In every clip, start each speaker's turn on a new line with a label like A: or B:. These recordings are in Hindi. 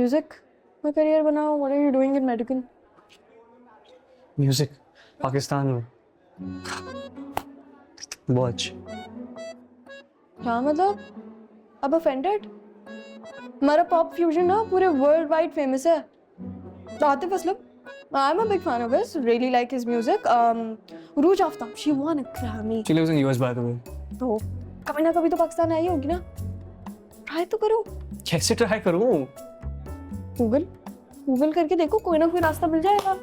A: म्यूजिक में करियर बनाओ. What are you doing in medical?
B: Music Pakistan में बहुत अच्छी.
A: क्या मतलब? अब ऑफेंडेड? हमारा पॉप फ्यूजन ना पूरे वर्ल्ड वाइड फेमस है. Atif Aslam, I'm a big fan of his. Really like his music. Rouge Aftab, she won a Grammy.
B: She lives in US by the way.
A: तो कभी ना कभी तो पाकिस्तान आई होगी ना. ट्राई तो करो.
B: कैसे ट्राई करूं?
A: गूगल करके देखो, कोई ना कोई रास्ता मिल जाएगा.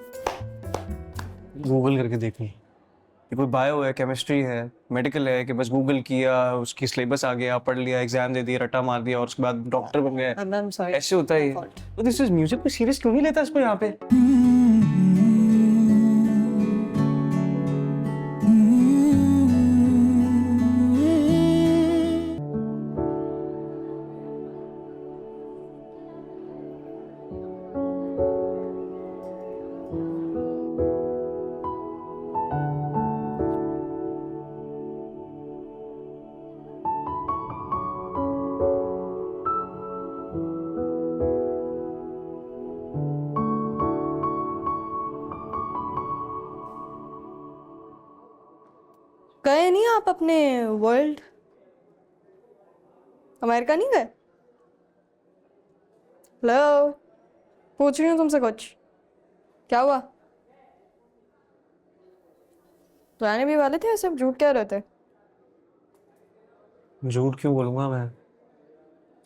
B: गूगल करके देखूं. ये कोई बायो है, केमिस्ट्री है, मेडिकल है कि बस गूगल किया, उसकी सिलेबस आ गया, पढ़ लिया, एग्जाम दे दिया, रट्टा मार दिया और उसके बाद डॉक्टर बन गए.
A: I'm sorry.
B: ऐसे होता है. तो दिस इज म्यूजिक को सीरियस क्यों नहीं लेता इसको यहाँ पे?
A: गए नहीं आप अपने वर्ल्ड? अमेरिका नहीं गए? हेलो, पूछ रही हूँ तुमसे कुछ. क्या हुआ? तो आने भी वाले थे, सब झूठ कह रहे थे.
B: झूठ क्यों बोलूंगा मैं?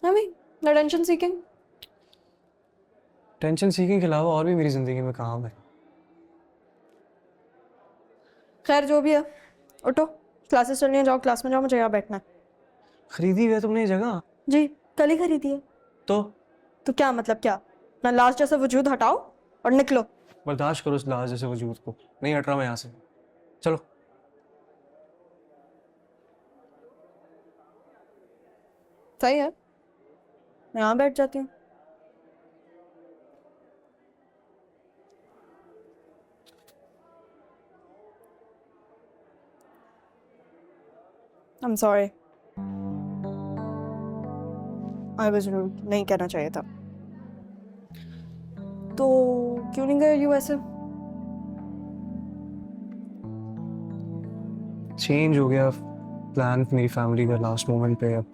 A: No tension seeking.
B: Tension seeking के अलावा और भी मेरी जिंदगी में काम है.
A: खैर जो भी है, उठो, क्लासेस चलनी है, जाओ क्लास में जाओ, मुझे यहाँ बैठना है.
B: खरीदी हुई है तुमने ये जगह?
A: जी, कल ही खरीदी है.
B: तो
A: क्या मतलब क्या? अपना लास्ट जैसा वजूद हटाओ और निकलो.
B: बर्दाश्त करो इस लाज जैसे वजूद को. नहीं हट रहा मैं यहाँ से. चलो.
A: सही है, मैं यहाँ बैठ जाती हूँ. I'm sorry. I was rude. नहीं कहना चाहिए था. तो क्यों नहीं गए यूएसए?
B: चेंज हो गया प्लान मेरी फैमिली का लास्ट मोमेंट पे. अब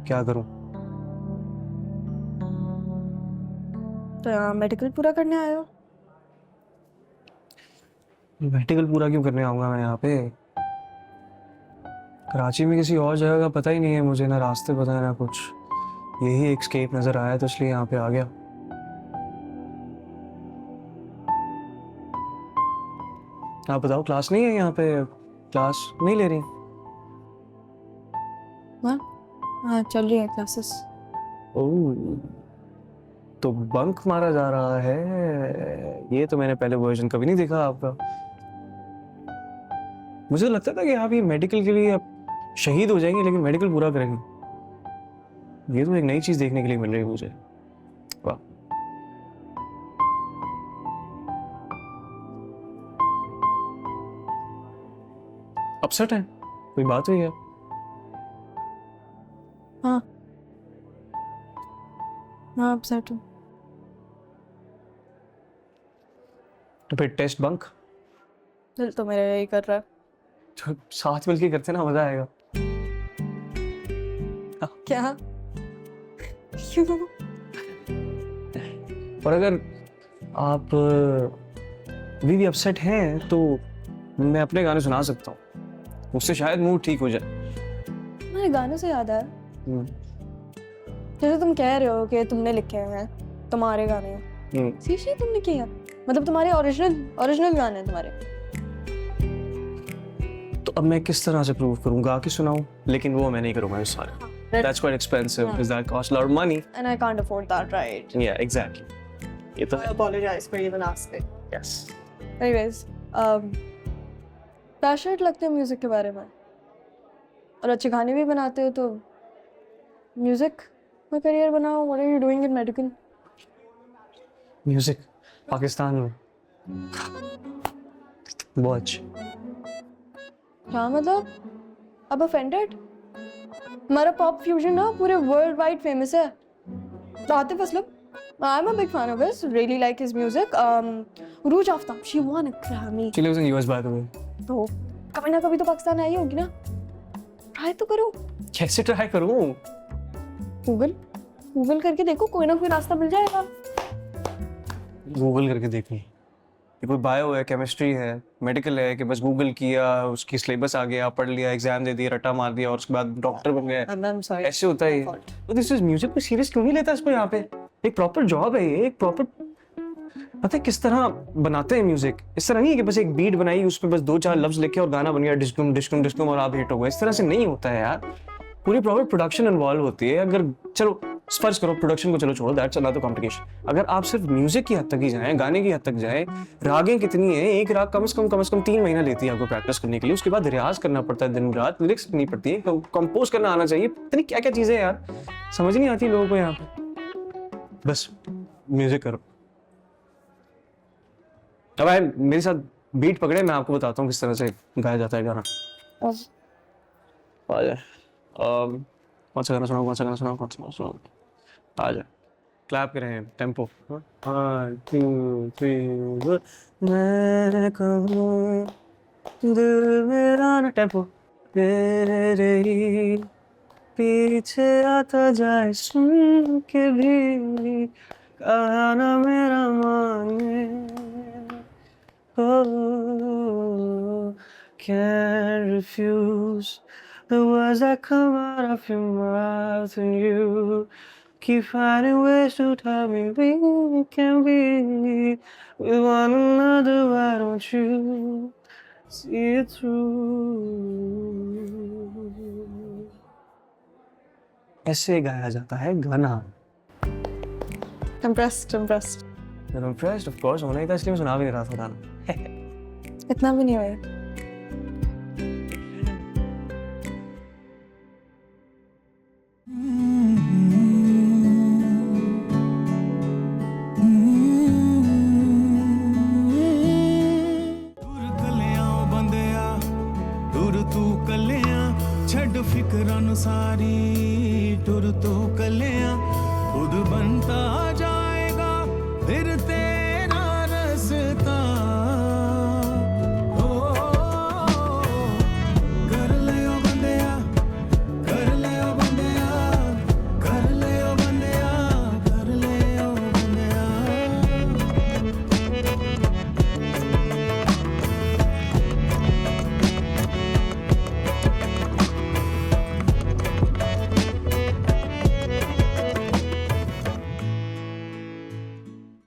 B: क्या करूं?
A: तो यहाँ मेडिकल पूरा करने आए हो?
B: मेडिकल पूरा क्यों करने आऊंगा मैं यहाँ पे? कराची में किसी और जगह का पता ही नहीं है मुझे, ना रास्ते पता है ना कुछ. यही एक स्केप नजर आया तो इसलिए यहाँ पे आ गया. आप बताओ, क्लास नहीं है यहाँ पे? क्लास नहीं ले रही?
A: हाँ, चल रही है क्लासेस.
B: ओह, तो बंक मारा जा रहा है. ये तो मैंने पहले वर्जन कभी नहीं देखा आपका. मुझे तो लगता था कि आप ये मेडिकल के लिए आप शहीद हो जाएंगे लेकिन मेडिकल पूरा करेंगे. ये तो एक नई चीज देखने के लिए मिल रही है मुझे. वाह. अपसेट है? कोई बात हुई है?
A: हाँ, अपसेट हूँ.
B: तो फिर टेस्ट बंक?
A: दिल तो मेरा यही कर रहा है.
B: तो साथ मिलके करते ना, मजा आएगा.
A: क्या? क्यों?
B: और अगर आप अभी भी अपसेट हैं तो मैं अपने गाने सुना सकता हूँ, उससे शायद मूड ठीक हो जाए.
A: मेरे गानों से याद आया, जैसे तुम कह रहे हो कि तुमने लिखे हैं, तुम्हारे गाने हैं. सीरियसली तुमने किए हैं? मतलब तुम्हारे ओरिजिनल गाने हैं तुम्हारे?
B: तो अब मैं किस तरह से प्रूव करूँ? गा के सुनाऊं? लेकिन वो मैं नहीं करूँगा इस सारे. That's quite expensive because that costs a lot of money.
A: And I can't afford that, right?
B: Yeah, exactly. ये तो
A: I apologize for even asking.
B: yes.
A: Anyways, passionate लगते हो म्यूजिक के बारे में और अच्छे गाने भी बनाते हो, तो म्यूजिक में करियर बनाओ. What are you doing in medical?
B: Music Pakistan में बहुत अच्छी.
A: क्या मतलब? अब ऑफेंडेड? हमारा पॉप फ्यूजन ना पूरे वर्ल्ड वाइड फेमस है. Atif Aslam, I'm a big fan of his. Really like his music. Rouge Aftab, she won a Grammy.
B: She lives in US by the way.
A: तो कभी ना कभी तो पाकिस्तान आई होगी ना. ट्राई तो करो.
B: कैसे ट्राई करूं?
A: गूगल करके देखो, कोई ना कोई रास्ता मिल जाएगा.
B: गूगल करके देखूं. ये कोई बायो है, केमिस्ट्री है, मेडिकल है कि बस गूगल किया, उसकी सिलेबस आ गया, पढ़ लिया, एग्जाम दे दिया, रट्टा मार दिया और उसके बाद डॉक्टर बन गए.
A: I'm sorry.
B: ऐसे होता है. तो दिस इज म्यूजिक को सीरियस क्यों नहीं लेता इसको यहाँ पे? एक प्रॉपर जॉब है ये, एक प्रॉपर पता है किस तरह बनाते हैं म्यूजिक. इस तरह नहीं है कि बस एक बीट बनाई, उसमें बस 2-4 लफ्ज लिखे और गाना बन गया, डिस्कुम डिस्कुम डिस्कुम और आप हिट हो गए. इस तरह से नहीं होता है यार. पूरी प्रॉपर प्रोडक्शन इन्वॉल्व होती है. अगर चलो फर्ज करो प्रोडक्शन को, चलो छोड़ो, दैट्स अनदर कॉम्प्लिकेशन. अगर आप सिर्फ म्यूजिक की हद तक ही जाएं, गाने की हद तक जाएं, रागें कितनी हैं, एक राग कम से कम 3 महीना लेती है आपको प्रैक्टिस करने के लिए. उसके बाद रियाज करना पड़ता है दिन रात, लिरिक्स लिखनी पड़ती है, कंपोज करना आना चाहिए. पता नहीं क्या क्या चीजें यार, समझ नहीं आती लोगों को यहाँ पे. बस म्यूजिक करो. अब आए मेरे साथ बीट पकड़े, मैं आपको बताता हूँ किस तरह से गाया जाता है गाना. आ जाए. कौन सा गाना सुनाओ. आ जाए. क्लैप करें, टेम्पो. 1 2 3 मैं कहूँ दिल मेरा ना. टेम्पो. तेरे ही पीछे आता जाए सुन के भी, कहा ना मेरा मांगे. Oh, can't refuse the words that come out of your mouth, and you keep finding ways to tell me we can be with one another. Why don't you see it through? ऐसे गाया जाता है गाना.
A: Impressed.
B: I'm impressed, of course. होना ही था, इसलिए मैं सुना भी नहीं रहा था गाना.
A: इतना भी नहीं हुआ.
C: छड़ फिक्रां नूं सारी टुर तो कलियां खुद बनता जाएगा फिर ते